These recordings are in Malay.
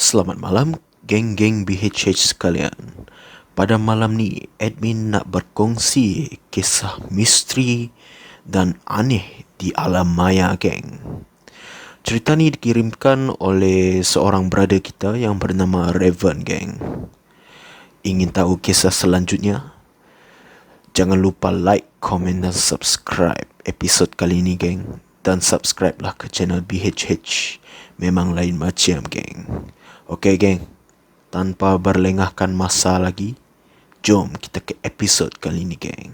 Selamat malam, geng-geng BHH sekalian. Pada malam ni, admin nak berkongsi kisah misteri dan aneh di alam maya, geng. Cerita ni dikirimkan oleh seorang brother kita yang bernama Raven, geng. Ingin tahu kisah selanjutnya? Jangan lupa like, komen dan subscribe episod kali ini, geng. Dan subscribe lah ke channel BHH. Memang lain macam, geng. Okey, geng. Tanpa berlengahkan masa lagi, jom kita ke episod kali ini, geng.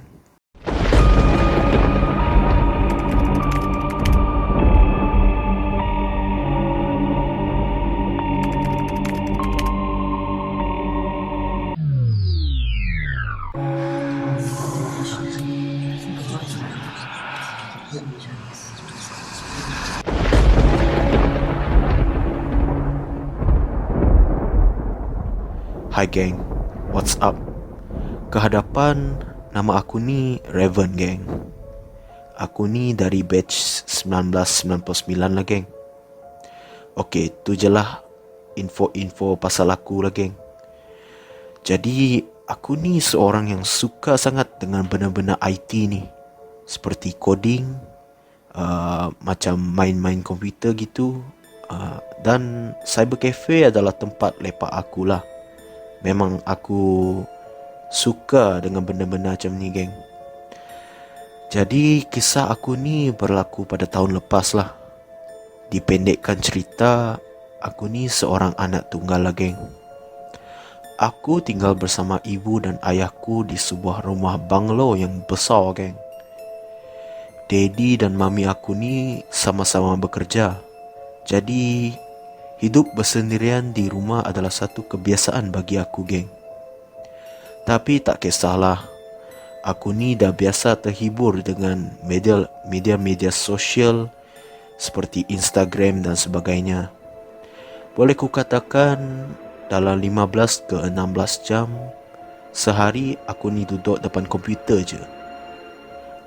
Hai geng, what's up? Kehadapan, nama aku ni Raven, geng. Aku ni dari batch 1999 lah, geng. Okey, tu je lah info-info pasal aku lah, geng. Jadi, aku ni seorang yang suka sangat dengan benda-benda IT ni. Seperti coding, macam main-main komputer gitu. Dan cyber cafe adalah tempat lepak aku lah. Memang aku suka dengan benda-benda macam ni, geng. Jadi kisah aku ni berlaku pada tahun lepas lah. Dipendekkan cerita, aku ni seorang anak tunggal lah, geng. Aku tinggal bersama ibu dan ayahku di sebuah rumah banglo yang besar, geng. Daddy dan mami aku ni sama-sama bekerja. Jadi hidup bersendirian di rumah adalah satu kebiasaan bagi aku, geng. Tapi tak kisahlah. Aku ni dah biasa terhibur dengan media sosial seperti Instagram dan sebagainya. Boleh ku katakan dalam 15 ke 16 jam sehari aku ni duduk depan komputer je.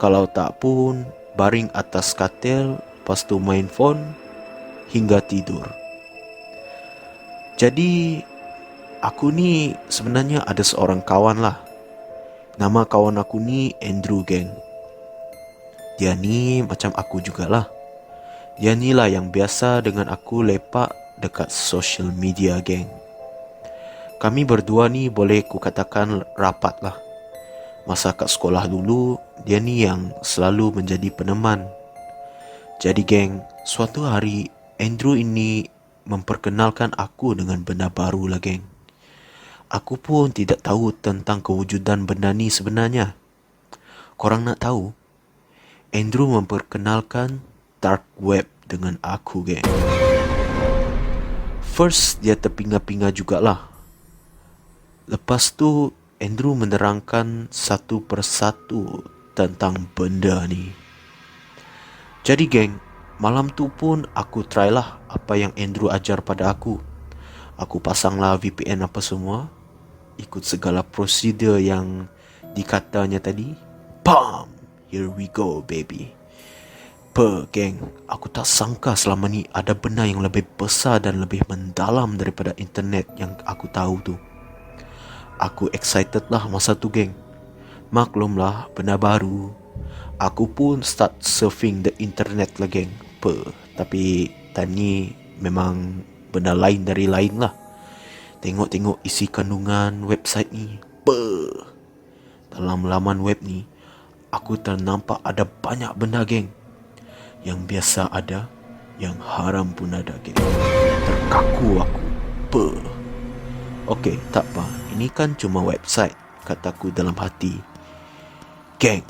Kalau tak pun baring atas katil, lepas tu main phone hingga tidur. Jadi, aku ni sebenarnya ada seorang kawan lah. Nama kawan aku ni Andrew, geng. Dia ni macam aku jugalah. Dia ni lah yang biasa dengan aku lepak dekat social media, geng. Kami berdua ni boleh ku katakan rapat lah. Masa kat sekolah dulu, dia ni yang selalu menjadi peneman. Jadi, geng, suatu hari Andrew ini memperkenalkan aku dengan benda baru lah, geng. Aku pun tidak tahu tentang kewujudan benda ni sebenarnya. Korang nak tahu? Andrew memperkenalkan dark web dengan aku, geng. First, dia terpinga-pinga jugalah. Lepas tu, Andrew menerangkan satu persatu tentang benda ni. Jadi, geng, malam tu pun aku try lah apa yang Andrew ajar pada aku. Aku pasanglah VPN apa semua. Ikut segala prosedur yang dikatanya tadi. Bam! Here we go, baby. Geng, aku tak sangka selama ni ada benda yang lebih besar dan lebih mendalam daripada internet yang aku tahu tu. Aku excited lah masa tu, geng. Maklumlah, benda baru. Aku pun start surfing the internet lah, geng. Tapi time ni memang benda lain dari lain lah. Tengok-tengok isi kandungan website ni. Dalam laman web ni, aku ternampak ada banyak benda, geng. Yang biasa ada, yang haram pun ada, geng. Terkaku aku. Okey, tak apa. Ini kan cuma website, kataku dalam hati. Geng,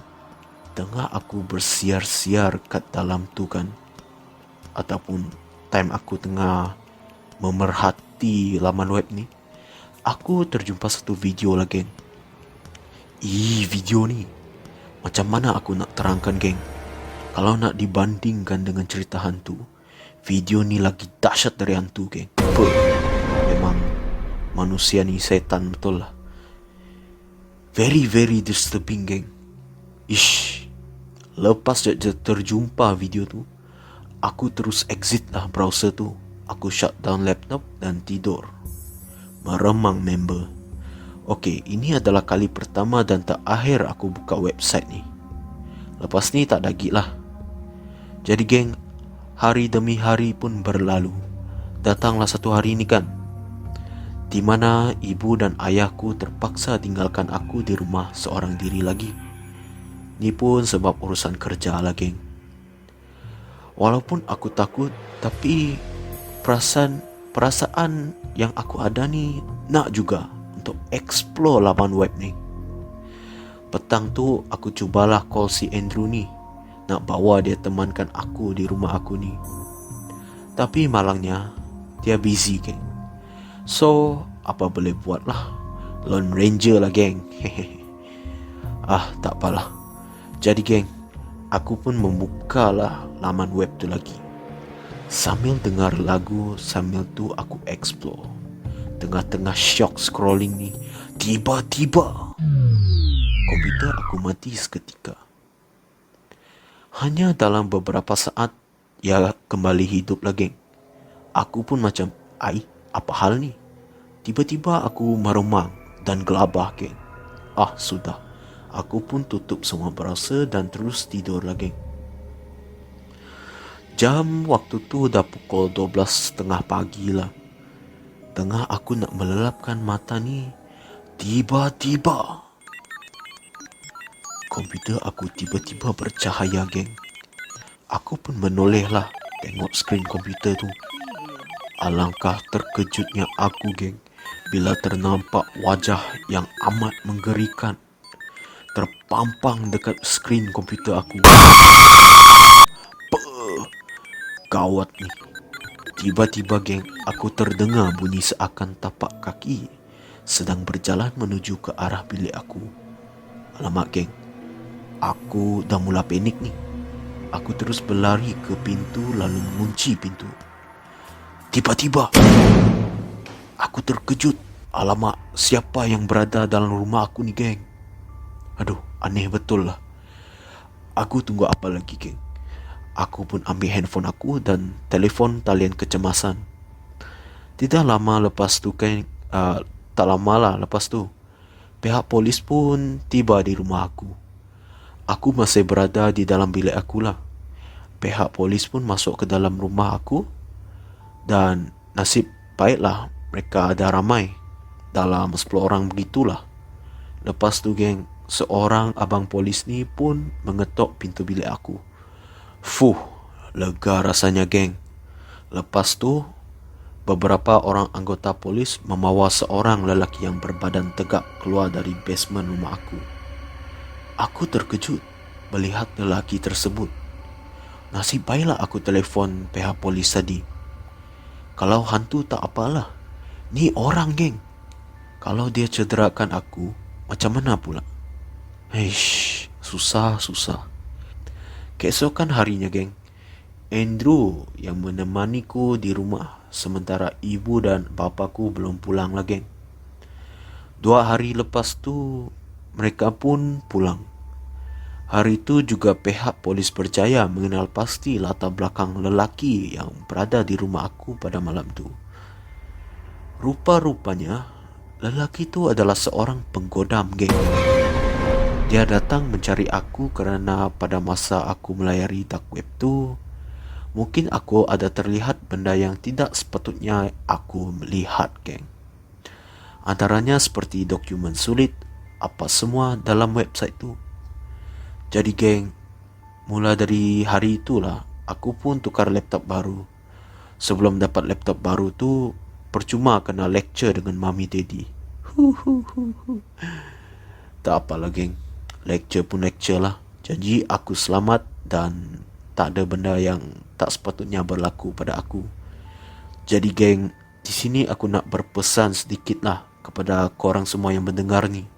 tengah aku bersiar-siar kat dalam tu kan, ataupun time aku tengah memerhati laman web ni, aku terjumpa satu video lah, geng. Video ni macam mana aku nak terangkan, geng? Kalau nak dibandingkan dengan cerita hantu, video ni lagi dahsyat dari hantu, geng. Memang manusia ni setan betul lah. Very, very disturbing, geng. Lepas je terjumpa video tu, aku terus exit lah browser tu. aku shutdown laptop dan tidur. Meremang member. Okey, ini adalah kali pertama dan terakhir aku buka website ni. Lepas ni tak lagi lah. Jadi geng, hari demi hari pun berlalu. Datanglah satu hari ni kan, di mana ibu dan ayahku terpaksa tinggalkan aku di rumah seorang diri lagi. Ni pun sebab urusan kerja lah geng. Walaupun aku takut, tapi perasaan yang aku ada ni nak juga untuk explore laman web ni. Petang tu aku cubalah call si Andrew ni, nak bawa dia temankan aku di rumah aku ni. Tapi malangnya dia busy geng. So apa boleh buat lah, Lone Ranger lah geng. Tak apalah. Jadi geng, aku pun membukalah laman web tu lagi. Sambil dengar lagu, sambil tu aku explore. Tengah-tengah shock scrolling ni, tiba-tiba komputer aku mati seketika. Hanya dalam beberapa saat ia kembali hidup lagi. Aku pun macam, apa hal ni? Tiba-tiba aku meremang dan gelabah geng. Sudah. Aku pun tutup semua browser dan terus tidur lagi. Jam waktu tu dah pukul 12.30 pagi lah. Tengah aku nak melelapkan mata ni, tiba-tiba komputer aku tiba-tiba bercahaya geng. Aku pun menoleh lah tengok skrin komputer tu. Alangkah terkejutnya aku geng, bila ternampak wajah yang amat menggerikan terpampang dekat skrin komputer aku. Gawat ni. Tiba-tiba geng, aku terdengar bunyi seakan tapak kaki sedang berjalan menuju ke arah bilik aku. Alamak geng, aku dah mula panik ni. Aku terus berlari ke pintu lalu mengunci pintu. Tiba-tiba aku terkejut. Alamak, siapa yang berada dalam rumah aku ni geng? Aduh, aneh betul lah. Aku tunggu apa lagi geng? Aku pun ambil handphone aku dan telefon talian kecemasan. Tidak lama lepas tu kan, tak lama lah lepas tu, pihak polis pun tiba di rumah aku. Aku masih berada di dalam bilik aku lah. Pihak polis pun masuk ke dalam rumah aku. Dan nasib baiklah mereka ada ramai, dalam 10 orang begitulah. Lepas tu geng, seorang abang polis ni pun mengetok pintu bilik aku. Lega rasanya geng. Lepas tu, beberapa orang anggota polis membawa seorang lelaki yang berbadan tegak keluar dari basement rumah aku. Aku terkejut melihat lelaki tersebut. Nasib baiklah aku telefon pihak polis tadi. Kalau hantu tak apalah, ni orang geng. Kalau dia cederakan aku, macam mana pula? Susah. Keesokan harinya geng, Andrew yang menemaniku di rumah, sementara ibu dan bapaku belum pulang lah geng. 2 hari lepas tu mereka pun pulang. Hari itu juga pihak polis berjaya mengenal pasti latar belakang lelaki yang berada di rumah aku pada malam tu. Rupa-rupanya lelaki itu adalah seorang penggodam geng. Dia datang mencari aku kerana pada masa aku melayari dark web tu, mungkin aku ada terlihat benda yang tidak sepatutnya aku melihat geng. Antaranya seperti dokumen sulit, apa semua dalam website tu. Jadi geng, mula dari hari itulah aku pun tukar laptop baru. Sebelum dapat laptop baru tu, percuma kena lecture dengan mami daddy. Tak apalah geng, lecture pun lecture lah. Janji aku selamat dan tak ada benda yang tak sepatutnya berlaku pada aku. Jadi geng, di sini aku nak berpesan sedikit lah kepada korang semua yang mendengar ni.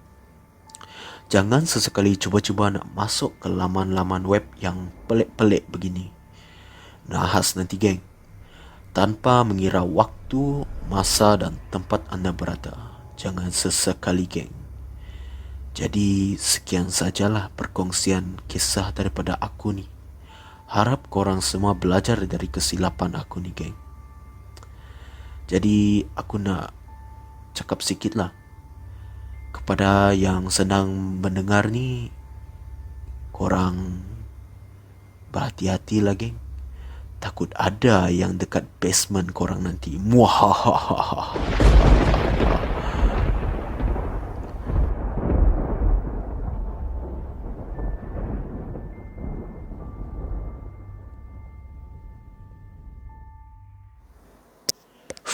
Jangan sesekali cuba-cuba nak masuk ke laman-laman web yang pelik-pelik begini. Nahas nanti geng, tanpa mengira waktu, masa dan tempat anda berada. Jangan sesekali geng. Jadi sekian sajalah perkongsian kisah daripada aku ni. Harap korang semua belajar dari kesilapan aku ni geng. Jadi aku nak cakap sikit lah kepada yang sedang mendengar ni, korang berhati-hati lah geng. Takut ada yang dekat basement korang nanti. Muahahaha.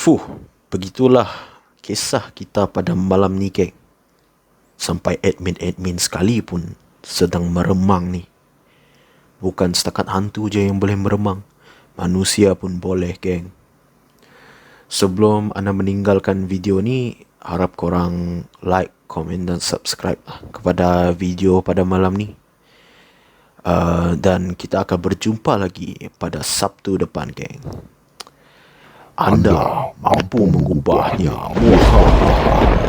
Fuh, begitulah kisah kita pada malam ni geng. Sampai admin-admin sekalipun sedang meremang ni. Bukan setakat hantu je yang boleh meremang, manusia pun boleh geng. Sebelum anda meninggalkan video ni, harap korang like, komen dan subscribe kepada video pada malam ni. Dan kita akan berjumpa lagi pada Sabtu depan geng. Anda mampu mengubahnya. Muhahaha.